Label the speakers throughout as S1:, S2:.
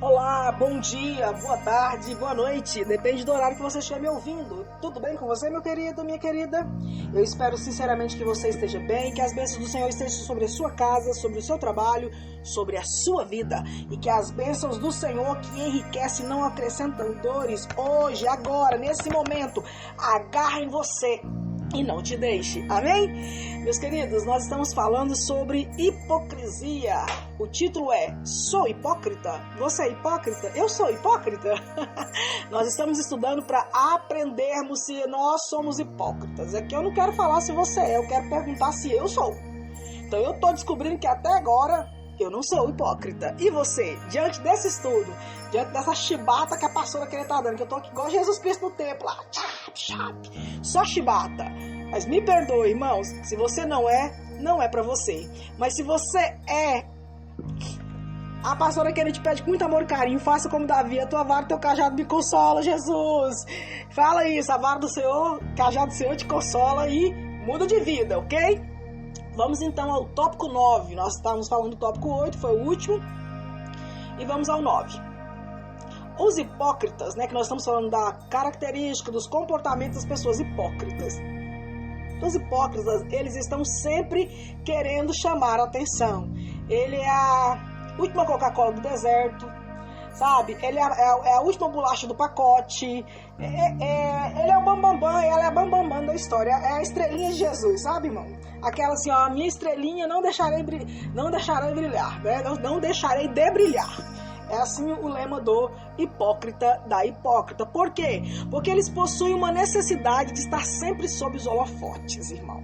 S1: Olá, bom dia, boa tarde, boa noite, depende do horário que você estiver me ouvindo. Tudo bem com você, meu querido, minha querida? Eu espero sinceramente que você esteja bem, que as bênçãos do Senhor estejam sobre a sua casa, sobre o seu trabalho, sobre a sua vida, e que as bênçãos do Senhor que enriquecem e não acrescentam dores, hoje, agora, nesse momento, agarrem você e não te deixe. Amém? Meus queridos, nós estamos falando sobre hipocrisia. O título é Sou hipócrita? Você é hipócrita? Eu sou hipócrita? Nós estamos estudando para aprendermos se nós somos hipócritas. É que eu não quero falar se você é, eu quero perguntar se eu sou. Então eu estou descobrindo que até agora eu não sou hipócrita. E você, diante desse estudo, diante dessa chibata que a pastora queria estar dando, que eu tô aqui igual Jesus Cristo no templo, lá, só chibata. Mas me perdoe, irmãos, se você não é pra você. Mas se você é, a pastora queria te pede com muito amor e carinho, faça como Davi, a tua vara e teu cajado me consola, Jesus. Fala isso, a vara do Senhor, o cajado do Senhor te consola e muda de vida, ok? Vamos então ao tópico 9. Nós estávamos falando do tópico 8, foi o último. E vamos ao 9. Os hipócritas, que nós estamos falando da característica, dos comportamentos das pessoas hipócritas. Os hipócritas, eles estão sempre querendo chamar a atenção. Ele é a última Coca-Cola do deserto, sabe? Ele é a última bolacha do pacote. Ele é o bambambam, ela é a bambambam da história. É a estrelinha de Jesus, sabe, irmão? Aquela assim, ó, a minha estrelinha não deixarei brilhar, né? Não deixarei de brilhar. É assim o lema do hipócrita, da hipócrita. Por quê? Porque eles possuem uma necessidade de estar sempre sob os holofotes, irmão.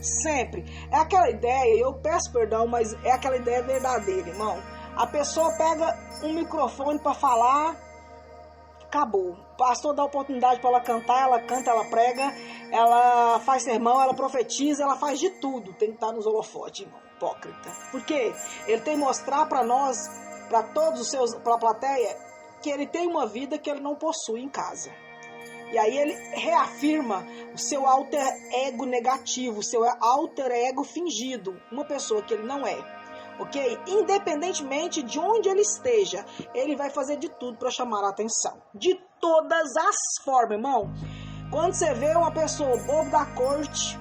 S1: Sempre. É aquela ideia, eu peço perdão, mas é aquela ideia verdadeira, irmão. A pessoa pega um microfone para falar, acabou. O pastor dá oportunidade para ela cantar, ela canta, ela prega, ela faz sermão, ela profetiza, ela faz de tudo. Tem que estar nos holofotes, irmão. Hipócrita. Por quê? Ele tem que mostrar para nós, para todos os seus, para a plateia, que ele tem uma vida que ele não possui em casa. E aí ele reafirma o seu alter ego negativo, o seu alter ego fingido, uma pessoa que ele não é. Ok? Independentemente de onde ele esteja, ele vai fazer de tudo para chamar a atenção. De todas as formas, irmão. Quando você vê uma pessoa bobo da corte,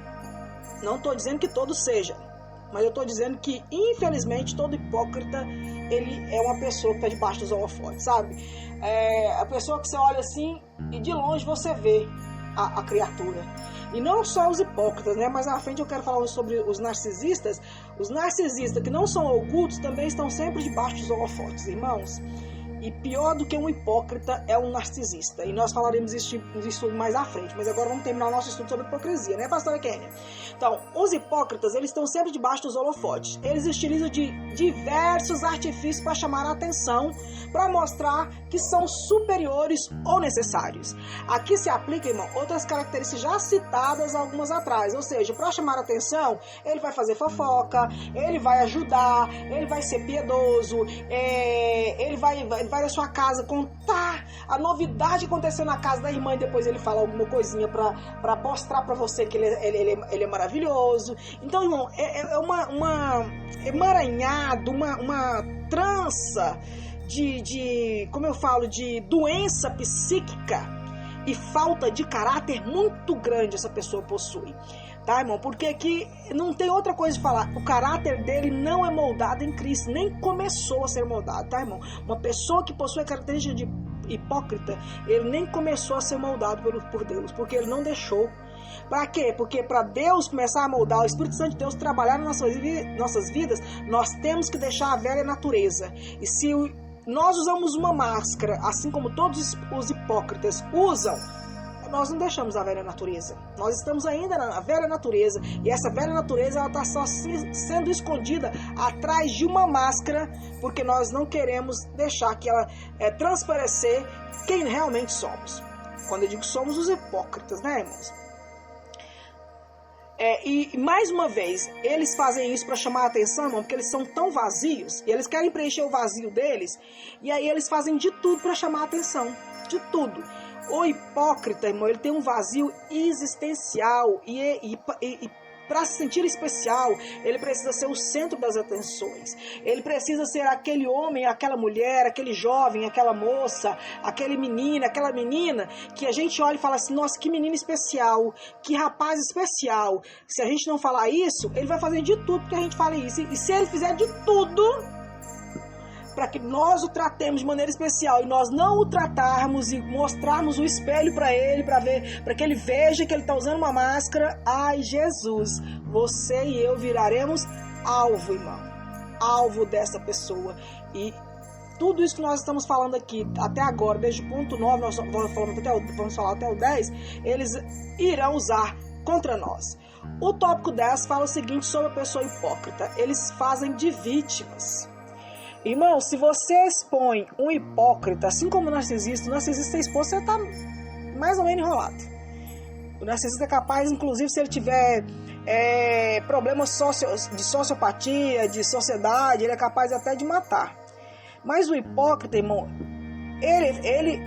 S1: não estou dizendo que todos sejam, mas eu estou dizendo que, infelizmente, todo hipócrita, ele é uma pessoa que está debaixo dos holofotes, sabe? A pessoa que você olha assim e de longe você vê a criatura. E não só os hipócritas, mas na frente eu quero falar sobre os narcisistas. Os narcisistas que não são ocultos também estão sempre debaixo dos holofotes, irmãos. E pior do que um hipócrita é um narcisista. E nós falaremos isso mais à frente. Mas agora vamos terminar o nosso estudo sobre hipocrisia, né, pastora Kênia? Então, os hipócritas, eles estão sempre debaixo dos holofotes. Eles utilizam de diversos artifícios para chamar a atenção, para mostrar que são superiores ou necessários. Aqui se aplica, irmão, outras características já citadas algumas atrás. Ou seja, para chamar a atenção, ele vai fazer fofoca, ele vai ajudar, ele vai ser piedoso, ele vai na sua casa contar a novidade acontecendo na casa da irmã e depois ele fala alguma coisinha pra mostrar pra você que ele é maravilhoso. Então, irmão, é uma emaranhado, uma trança como eu falo, de doença psíquica e falta de caráter muito grande essa pessoa possui. Tá, irmão? Porque aqui não tem outra coisa de falar. O caráter dele não é moldado em Cristo, nem começou a ser moldado, tá, irmão? Uma pessoa que possui a característica de hipócrita, ele nem começou a ser moldado por Deus, porque ele não deixou. Para quê? Porque para Deus começar a moldar, o Espírito Santo de Deus trabalhar nas nossas vidas, nós temos que deixar a velha natureza. E se nós usamos uma máscara, assim como todos os hipócritas usam, nós não deixamos a velha natureza. Nós estamos ainda na velha natureza. E essa velha natureza está só sendo escondida atrás de uma máscara, porque nós não queremos deixar que ela transparecer quem realmente somos. Quando eu digo somos os hipócritas, né, irmãos? E mais uma vez, eles fazem isso para chamar a atenção, irmão, porque eles são tão vazios, e eles querem preencher o vazio deles, e aí eles fazem de tudo para chamar a atenção. De tudo. O hipócrita, irmão, ele tem um vazio existencial e para se sentir especial, ele precisa ser o centro das atenções. Ele precisa ser aquele homem, aquela mulher, aquele jovem, aquela moça, aquele menino, aquela menina, que a gente olha e fala assim, nossa, que menino especial, que rapaz especial. Se a gente não falar isso, ele vai fazer de tudo que a gente fale isso. E se ele fizer de tudo para que nós o tratemos de maneira especial e nós não o tratarmos e mostrarmos o espelho para ele, para que ele veja que ele está usando uma máscara, ai Jesus, você e eu viraremos alvo, irmão, alvo dessa pessoa. E tudo isso que nós estamos falando aqui até agora, desde o ponto 9, nós vamos falar até o 10, eles irão usar contra nós. O tópico 10 fala o seguinte sobre a pessoa hipócrita, eles fazem de vítimas. Irmão, se você expõe um hipócrita, assim como o narcisista exposto, você está mais ou menos enrolado. O narcisista é capaz, inclusive, se ele tiver problemas de sociopatia, de sociedade, ele é capaz até de matar. Mas o hipócrita, irmão, ele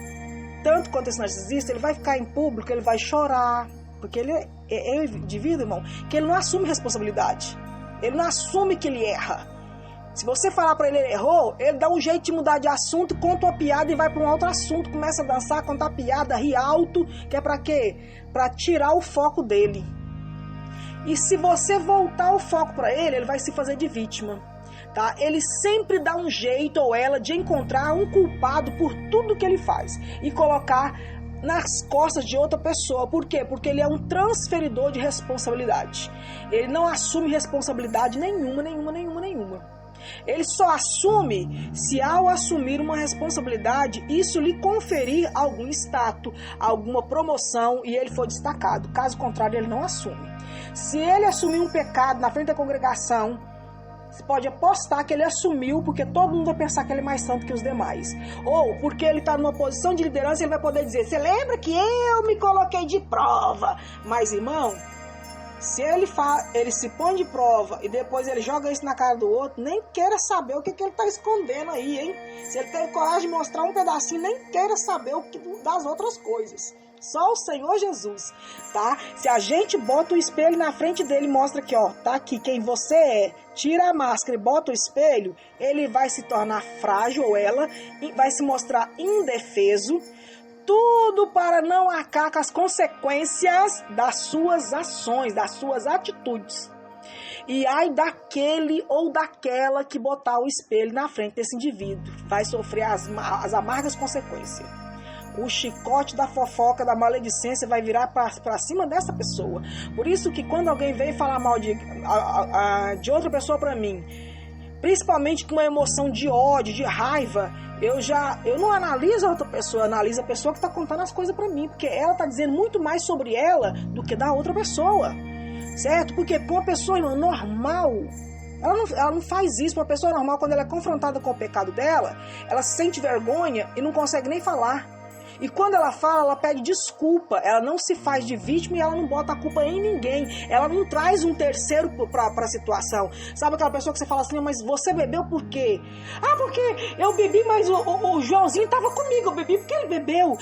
S1: tanto quanto esse narcisista, ele vai ficar em público, ele vai chorar, porque ele é um indivíduo, irmão, que ele não assume responsabilidade. Ele não assume que ele erra. Se você falar pra ele errou, ele dá um jeito de mudar de assunto, conta uma piada e vai pra um outro assunto, começa a dançar, contar piada, rir alto, que é pra quê? Pra tirar o foco dele. E se você voltar o foco pra ele, ele vai se fazer de vítima, tá? Ele sempre dá um jeito, ou ela, de encontrar um culpado por tudo que ele faz e colocar nas costas de outra pessoa. Por quê? Porque ele é um transferidor de responsabilidade. Ele não assume responsabilidade nenhuma. Ele só assume se ao assumir uma responsabilidade, isso lhe conferir algum status, alguma promoção e ele for destacado. Caso contrário, ele não assume. Se ele assumir um pecado na frente da congregação, você pode apostar que ele assumiu porque todo mundo vai pensar que ele é mais santo que os demais. Ou porque ele está numa posição de liderança, ele vai poder dizer, você lembra que eu me coloquei de prova? Mas, irmão, se ele se põe de prova e depois ele joga isso na cara do outro, nem queira saber o que ele está escondendo aí, hein? Se ele teve coragem de mostrar um pedacinho, nem queira saber das outras coisas. Só o Senhor Jesus, tá? Se a gente bota o espelho na frente dele e mostra que, ó, tá aqui quem você é, tira a máscara e bota o espelho, ele vai se tornar frágil, ou ela vai se mostrar indefeso, tudo para não arcar com as consequências das suas ações, das suas atitudes. E ai daquele ou daquela que botar o espelho na frente desse indivíduo, vai sofrer as amargas consequências. O chicote da fofoca, da maledicência vai virar para cima dessa pessoa. Por isso que quando alguém vem falar mal de outra pessoa para mim, principalmente com uma emoção de ódio, de raiva, eu não analiso a outra pessoa, eu analiso a pessoa que está contando as coisas para mim, porque ela está dizendo muito mais sobre ela do que da outra pessoa, certo? Porque com uma pessoa normal, ela não faz isso. Uma pessoa normal, quando ela é confrontada com o pecado dela, ela sente vergonha e não consegue nem falar. E quando ela fala, ela pede desculpa, ela não se faz de vítima e ela não bota a culpa em ninguém. Ela não traz um terceiro para a situação. Sabe aquela pessoa que você fala assim, mas você bebeu por quê? Ah, porque eu bebi, mas o Joãozinho estava comigo, eu bebi porque ele bebeu.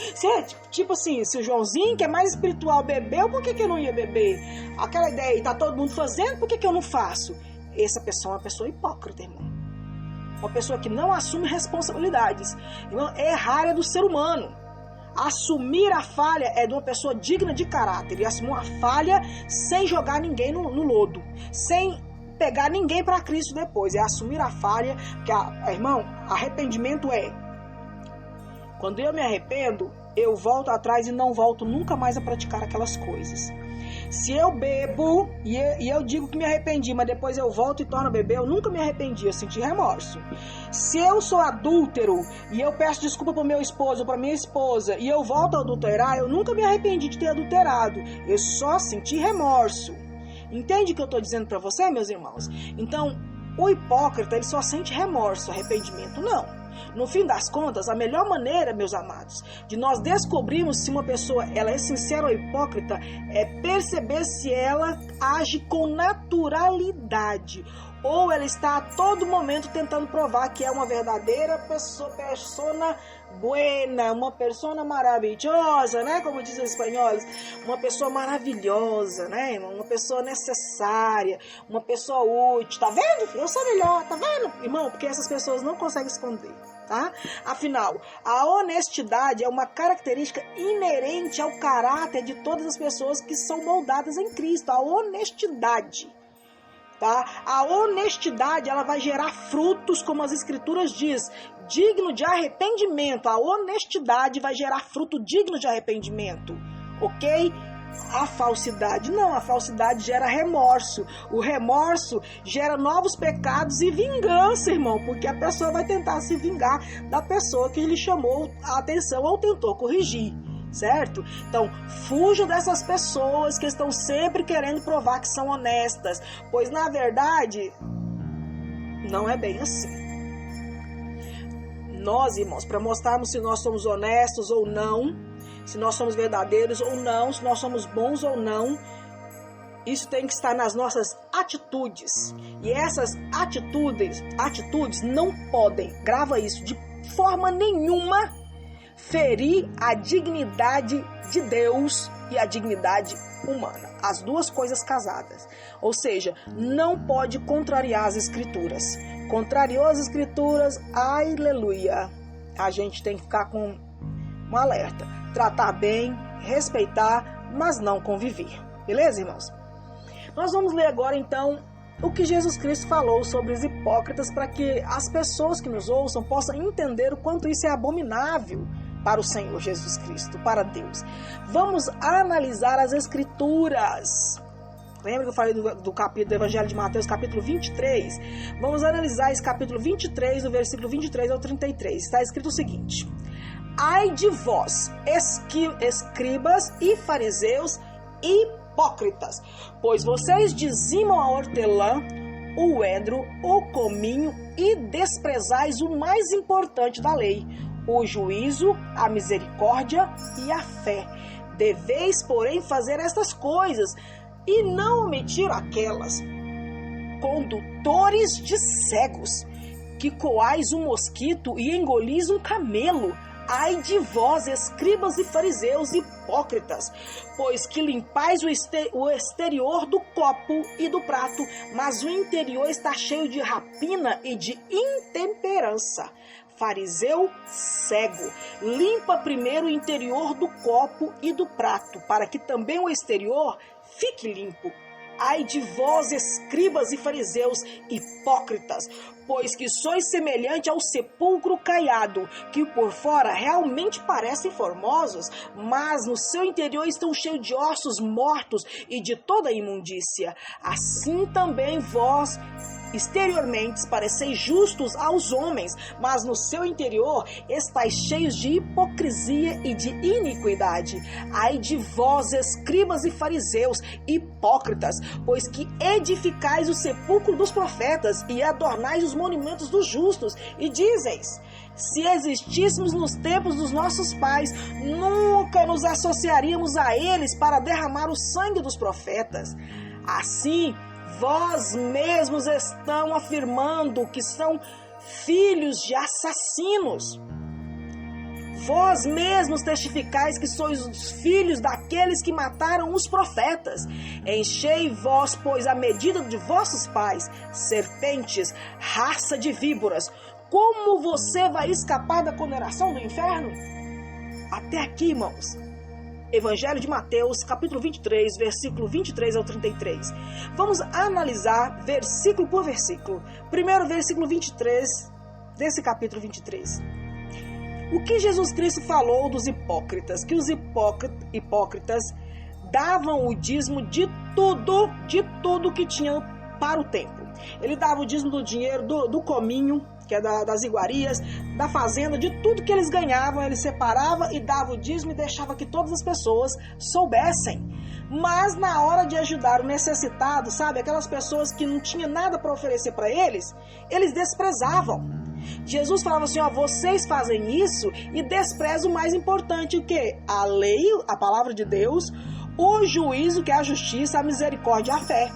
S1: Tipo assim, se o Joãozinho, que é mais espiritual, bebeu, por que eu não ia beber? Aquela ideia, tá todo mundo fazendo, por que eu não faço? Essa pessoa é uma pessoa hipócrita, irmão. Uma pessoa que não assume responsabilidades. Irmão, errar é do ser humano. Assumir a falha é de uma pessoa digna de caráter. E assumir uma falha sem jogar ninguém no lodo. Sem pegar ninguém para Cristo depois. É assumir a falha. Que, irmão, arrependimento é... Quando eu me arrependo, eu volto atrás e não volto nunca mais a praticar aquelas coisas. Se eu bebo e eu digo que me arrependi, mas depois eu volto e torno a beber, eu nunca me arrependi, eu senti remorso. Se eu sou adúltero e eu peço desculpa pro meu esposo ou pra minha esposa e eu volto a adulterar, eu nunca me arrependi de ter adulterado. Eu só senti remorso. Entende o que eu estou dizendo para você, meus irmãos? Então, o hipócrita, ele só sente remorso, arrependimento não. No fim das contas, a melhor maneira, meus amados, de nós descobrirmos se uma pessoa ela é sincera ou hipócrita é perceber se ela age com naturalidade. ou ela está a todo momento tentando provar que é uma verdadeira persona buena, uma persona maravilhosa, né? Como dizem os espanhóis, uma pessoa maravilhosa, né? Uma pessoa necessária, uma pessoa útil. Tá vendo? Eu sou melhor, tá vendo? Irmão, porque essas pessoas não conseguem esconder, tá? Afinal, a honestidade é uma característica inerente ao caráter de todas as pessoas que são moldadas em Cristo. A honestidade. Tá? A honestidade, ela vai gerar frutos, como as escrituras diz, digno de arrependimento. A honestidade vai gerar fruto digno de arrependimento, ok? A falsidade não, a falsidade gera remorso. O remorso gera novos pecados e vingança, irmão, porque a pessoa vai tentar se vingar da pessoa que lhe chamou a atenção ou tentou corrigir. Certo? Então, fuja dessas pessoas que estão sempre querendo provar que são honestas, pois na verdade não é bem assim. Nós, irmãos, para mostrarmos se nós somos honestos ou não, se nós somos verdadeiros ou não, se nós somos bons ou não, isso tem que estar nas nossas atitudes. E essas atitudes não podem, grava isso, de forma nenhuma ferir a dignidade de Deus e a dignidade humana. As duas coisas casadas. Ou seja, não pode contrariar as escrituras. Contrariou as escrituras, aleluia. A gente tem que ficar com um alerta. Tratar bem, respeitar, mas não conviver. Beleza, irmãos? Nós vamos ler agora, então, o que Jesus Cristo falou sobre os hipócritas, para que as pessoas que nos ouçam possam entender o quanto isso é abominável para o Senhor Jesus Cristo, para Deus. Vamos analisar as escrituras. Lembra que eu falei do capítulo do Evangelho de Mateus, capítulo 23? Vamos analisar esse capítulo 23, do versículo 23 ao 33. Está escrito o seguinte: ai de vós, escribas e fariseus hipócritas, pois vocês dizimam a hortelã, o edro, o cominho e desprezais o mais importante da lei, o juízo, a misericórdia e a fé. Deveis, porém, fazer estas coisas e não omitir aquelas. Condutores de cegos, que coais um mosquito e engolis um camelo. Ai de vós, escribas e fariseus hipócritas, pois que limpais o exterior do copo e do prato, mas o interior está cheio de rapina e de intemperança. Fariseu cego, limpa primeiro o interior do copo e do prato, para que também o exterior fique limpo. Ai de vós, escribas e fariseus hipócritas, pois que sois semelhante ao sepulcro caiado, que por fora realmente parecem formosos, mas no seu interior estão cheios de ossos mortos e de toda imundícia. Assim também vós, exteriormente, pareceis justos aos homens, mas no seu interior estáis cheios de hipocrisia e de iniquidade. Ai de vós, escribas e fariseus, hipócritas, pois que edificais o sepulcro dos profetas e adornais os monumentos dos justos, e dizeis: se existíssemos nos tempos dos nossos pais, nunca nos associaríamos a eles para derramar o sangue dos profetas. Assim, vós mesmos estão afirmando que são filhos de assassinos. Vós mesmos testificais que sois os filhos daqueles que mataram os profetas. Enchei vós, pois, a medida de vossos pais, serpentes, raça de víboras. Como você vai escapar da condenação do inferno? Até aqui, irmãos. Evangelho de Mateus, capítulo 23, versículo 23 ao 33. Vamos analisar versículo por versículo. Primeiro, versículo 23 desse capítulo 23. O que Jesus Cristo falou dos hipócritas? Que os hipócritas davam o dízimo de tudo que tinham para o templo. Ele dava o dízimo do dinheiro, do cominho, que é das iguarias, da fazenda, de tudo que eles ganhavam, ele separava e dava o dízimo e deixava que todas as pessoas soubessem. Mas na hora de ajudar o necessitado, sabe, aquelas pessoas que não tinham nada para oferecer para eles, eles desprezavam. Jesus falava assim, ó, vocês fazem isso e desprezam o mais importante, o quê? A lei, a palavra de Deus, o juízo, que é a justiça, a misericórdia e a fé.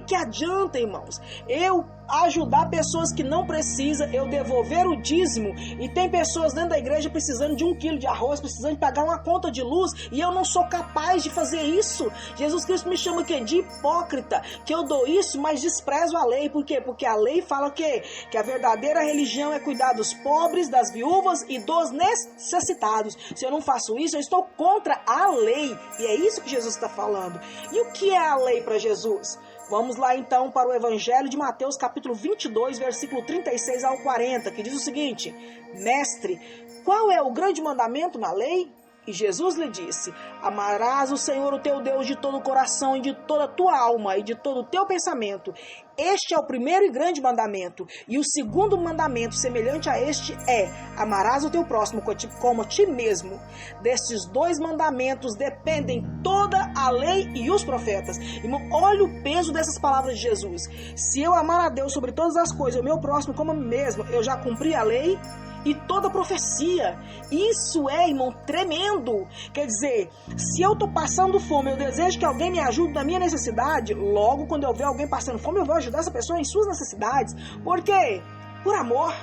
S1: que adianta, irmãos? Eu ajudar pessoas que não precisam, eu devolver o dízimo, e tem pessoas dentro da igreja precisando de 1 quilo de arroz, precisando de pagar uma conta de luz, e eu não sou capaz de fazer isso. Jesus Cristo me chama de hipócrita, que eu dou isso, mas desprezo a lei. Por quê? Porque a lei fala que a verdadeira religião é cuidar dos pobres, das viúvas e dos necessitados. Se eu não faço isso, eu estou contra a lei, e é isso que Jesus está falando. E o que é a lei para Jesus? Vamos lá então para o Evangelho de Mateus, capítulo 22, versículo 36 ao 40, que diz o seguinte: Mestre, qual é o grande mandamento na lei? E Jesus lhe disse: amarás o Senhor, o teu Deus, de todo o coração e de toda a tua alma e de todo o teu pensamento. Este é o primeiro e grande mandamento. E o segundo mandamento, semelhante a este, é: amarás o teu próximo como a ti mesmo. Destes 2 mandamentos dependem toda a lei e os profetas. Irmão, olha o peso dessas palavras de Jesus. Se eu amar a Deus sobre todas as coisas, o meu próximo como a mim mesmo, eu já cumpri a lei e toda a profecia. Isso é, irmão, tremendo. Quer dizer, se eu estou passando fome, eu desejo que alguém me ajude na minha necessidade, logo quando eu ver alguém passando fome, eu vou ajudar essa pessoa em suas necessidades. Por quê? Por amor.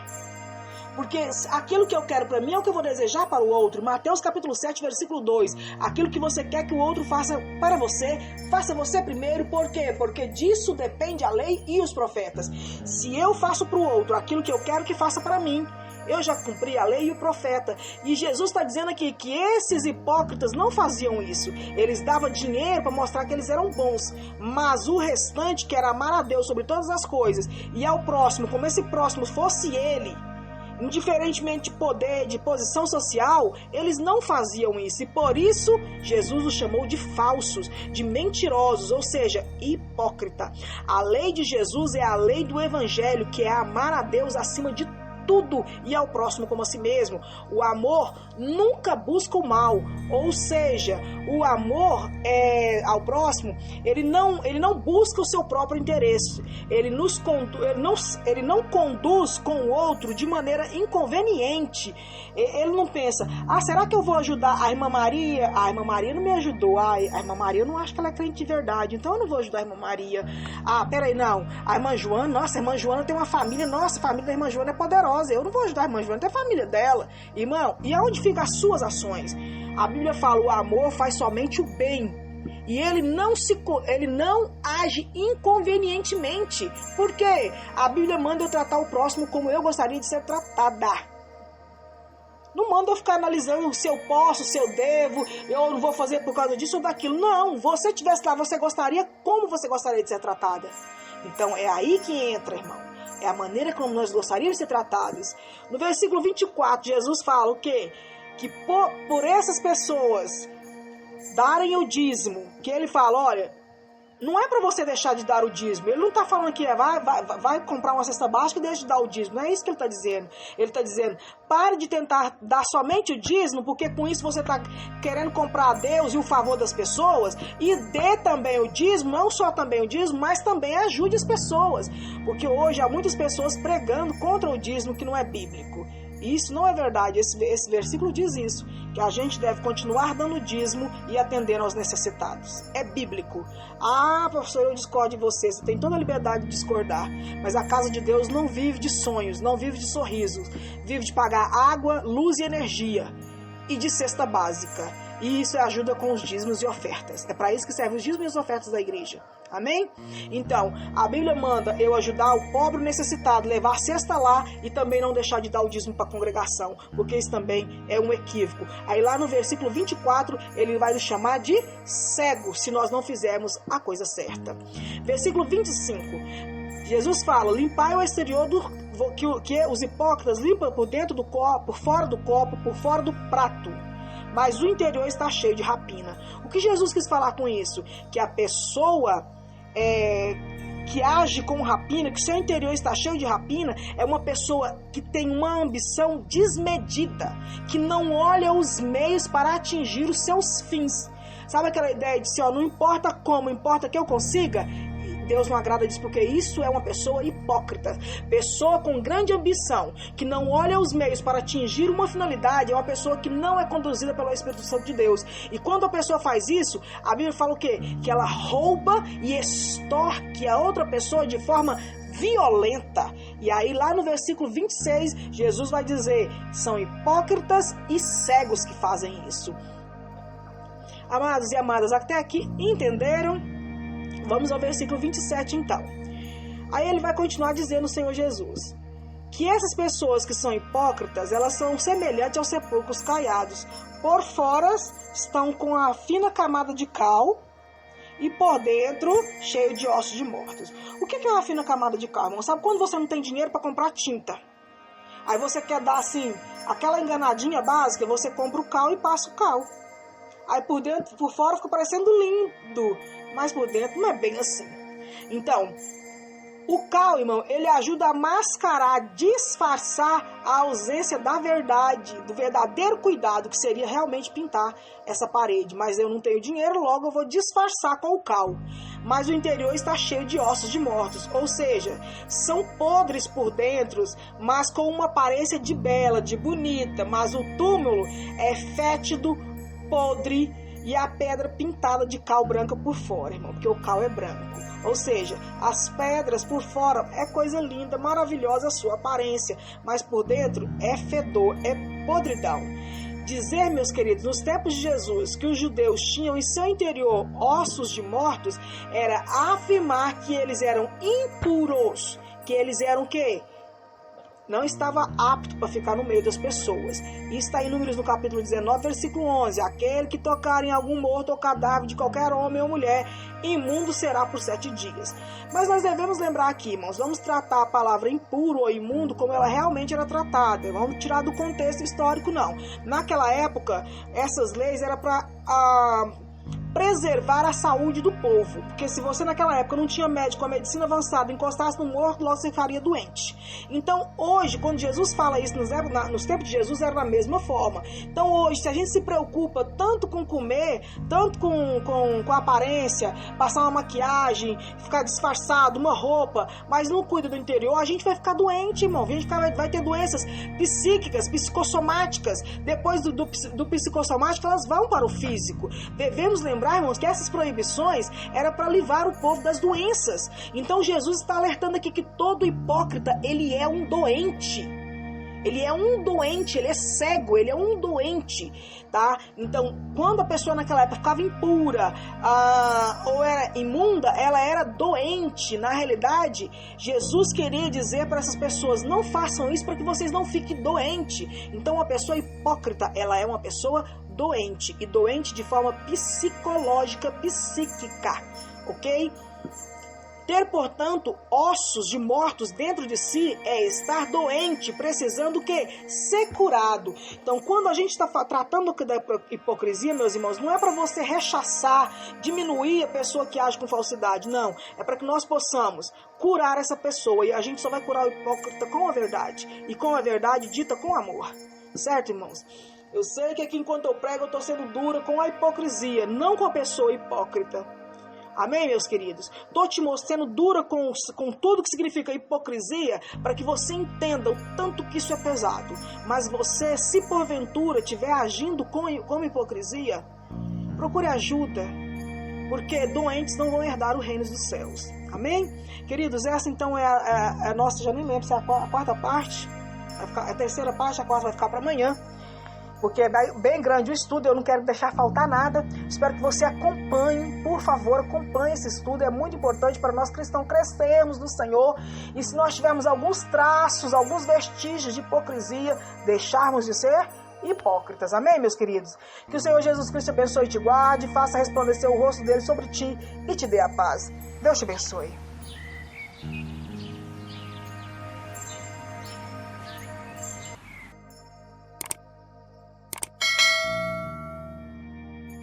S1: Porque aquilo que eu quero para mim é o que eu vou desejar para o outro. Mateus capítulo 7, versículo 2. Aquilo que você quer que o outro faça para você, faça você primeiro. Por quê? Porque disso depende a lei e os profetas. Se eu faço para o outro aquilo que eu quero que faça para mim, eu já cumpri a lei e o profeta. E Jesus está dizendo aqui que esses hipócritas não faziam isso. Eles davam dinheiro para mostrar que eles eram bons. Mas o restante, que era amar a Deus sobre todas as coisas e ao próximo, como esse próximo fosse ele, indiferentemente de poder, de posição social, eles não faziam isso. E por isso, Jesus os chamou de falsos, de mentirosos, ou seja, hipócrita. A lei de Jesus é a lei do Evangelho, que é amar a Deus acima de tudo e ao próximo como a si mesmo. O amor nunca busca o mal, ou seja, o amor ao próximo, ele não busca o seu próprio interesse, ele não conduz com o outro de maneira inconveniente. Ele não pensa: será que eu vou ajudar a irmã Maria? A irmã Maria não me ajudou, a irmã Maria eu não acho que ela é crente de verdade, então eu não vou ajudar a irmã Maria. Peraí, não, a irmã Joana, nossa, a irmã Joana tem uma família, nossa, a família da irmã Joana é poderosa, eu não vou ajudar a irmã Joana, tem a família dela. Irmão, e aonde ficam as suas ações? A Bíblia fala: o amor faz somente o bem, e ele não age inconvenientemente. Por quê? A Bíblia manda eu tratar o próximo como eu gostaria de ser tratada. Não manda eu ficar analisando se eu posso, se eu devo, eu não vou fazer por causa disso ou daquilo. Não, você estivesse lá, você gostaria como você gostaria de ser tratada. Então é aí que entra, irmão. É a maneira como nós gostaríamos de ser tratados. No versículo 24, Jesus fala o quê? Que por essas pessoas darem o dízimo, que ele fala: olha, não é para você deixar de dar o dízimo. Ele não está falando que vai comprar uma cesta básica e deixa de dar o dízimo. Não é isso que ele está dizendo. Ele está dizendo: pare de tentar dar somente o dízimo, porque com isso você está querendo comprar a Deus e o favor das pessoas, e dê também o dízimo, não só também o dízimo, mas também ajude as pessoas. Porque hoje há muitas pessoas pregando contra o dízimo, que não é bíblico. E isso não é verdade. Esse versículo diz isso, que a gente deve continuar dando dízimo e atendendo aos necessitados. É bíblico. Professor, eu discordo de você. Você tem toda a liberdade de discordar. Mas a casa de Deus não vive de sonhos, não vive de sorrisos. Vive de pagar água, luz e energia. E de cesta básica. E isso ajuda com os dízimos e ofertas. É para isso que servem os dízimos e as ofertas da igreja. Amém? Então, a Bíblia manda eu ajudar o pobre necessitado, levar a cesta lá e também não deixar de dar o dízimo para a congregação, porque isso também é um equívoco. Aí lá no versículo 24, ele vai nos chamar de cego se nós não fizermos a coisa certa. Versículo 25, Jesus fala: limpai o exterior que os hipócritas limpam por dentro do copo, por fora do copo, por fora do prato, mas o interior está cheio de rapina. O que Jesus quis falar com isso? Que a pessoa que age com rapina, que seu interior está cheio de rapina, é uma pessoa que tem uma ambição desmedida, que não olha os meios para atingir os seus fins. Sabe aquela ideia de não importa como, importa que eu consiga? Deus não agrada disso, porque isso é uma pessoa hipócrita. Pessoa com grande ambição, que não olha os meios para atingir uma finalidade, é uma pessoa que não é conduzida pelo Espírito Santo de Deus. E quando a pessoa faz isso, a Bíblia fala o quê? Que ela rouba e extorque a outra pessoa de forma violenta. E aí lá no versículo 26, Jesus vai dizer: são hipócritas e cegos que fazem isso. Amados e amadas, até aqui entenderam? Vamos ao versículo 27 então. Aí ele vai continuar dizendo, o Senhor Jesus, que essas pessoas que são hipócritas, elas são semelhantes aos sepulcros caiados. Por fora estão com a fina camada de cal e por dentro cheio de ossos de mortos. O que é uma fina camada de cal, irmão? Sabe quando você não tem dinheiro para comprar tinta? Aí você quer dar assim, aquela enganadinha básica, você compra o cal e passa o cal. Aí por dentro, por fora fica parecendo lindo, mas por dentro não é bem assim. Então, o cal, irmão, ele ajuda a mascarar, disfarçar a ausência da verdade, do verdadeiro cuidado que seria realmente pintar essa parede. Mas eu não tenho dinheiro, logo eu vou disfarçar com o cal. Mas o interior está cheio de ossos de mortos, ou seja, são podres por dentro, mas com uma aparência de bela, de bonita. Mas o túmulo é fétido, podre e a pedra pintada de cal branca por fora, irmão, porque o cal é branco. Ou seja, as pedras por fora é coisa linda, maravilhosa a sua aparência, mas por dentro é fedor, é podridão. Dizer, meus queridos, nos tempos de Jesus, que os judeus tinham em seu interior ossos de mortos, era afirmar que eles eram impuros, que eles eram o quê? Não estava apto para ficar no meio das pessoas. Isso está em Números no capítulo 19, versículo 11. Aquele que tocar em algum morto ou cadáver de qualquer homem ou mulher, imundo será por 7 dias. Mas nós devemos lembrar aqui, irmãos, vamos tratar a palavra impuro ou imundo como ela realmente era tratada. Vamos tirar do contexto histórico, não. Naquela época, essas leis eram para preservar a saúde do povo, porque se você naquela época não tinha médico, a medicina avançada, encostasse no morto, logo você ficaria doente. Então hoje, quando Jesus fala isso nos tempos de Jesus, era da mesma forma. Então hoje, se a gente se preocupa tanto com comer, tanto com a aparência, passar uma maquiagem, ficar disfarçado, uma roupa, mas não cuida do interior, a gente vai ficar doente, irmão. A gente vai ter doenças psíquicas, psicossomáticas. Depois do psicossomático, elas vão para o físico. Devemos lembrar, irmãos, que essas proibições era para livrar o povo das doenças. Então Jesus está alertando aqui que todo hipócrita, ele é um doente. Ele é um doente, ele é cego, ele é um doente, tá? Então, quando a pessoa naquela época ficava impura ou era imunda, ela era doente. Na realidade, Jesus queria dizer para essas pessoas, não façam isso para que vocês não fiquem doentes. Então, a pessoa hipócrita, ela é uma pessoa doente, e doente de forma psicológica, psíquica, ok? Ter, portanto, ossos de mortos dentro de si é estar doente, precisando o quê? Ser curado. Então, quando a gente está tratando da hipocrisia, meus irmãos, não é para você rechaçar, diminuir a pessoa que age com falsidade, não. É para que nós possamos curar essa pessoa, e a gente só vai curar o hipócrita com a verdade, e com a verdade dita com amor. Certo, irmãos? Eu sei que aqui enquanto eu prego, eu estou sendo dura com a hipocrisia, não com a pessoa hipócrita. Amém, meus queridos? Estou te mostrando dura com tudo que significa hipocrisia, para que você entenda o tanto que isso é pesado. Mas você, se porventura estiver agindo com hipocrisia, procure ajuda, porque doentes não vão herdar o reino dos céus. Amém? Queridos, essa então é a nossa, já nem lembro se é a quarta parte, vai ficar, a terceira parte, a quarta vai ficar para amanhã. Porque é bem grande o estudo, eu não quero deixar faltar nada. Espero que você acompanhe, por favor, acompanhe esse estudo. É muito importante para nós cristãos crescermos no Senhor. E se nós tivermos alguns traços, alguns vestígios de hipocrisia, deixarmos de ser hipócritas. Amém, meus queridos? Que o Senhor Jesus Cristo te abençoe e te guarde, faça resplandecer o rosto dele sobre ti e te dê a paz. Deus te abençoe.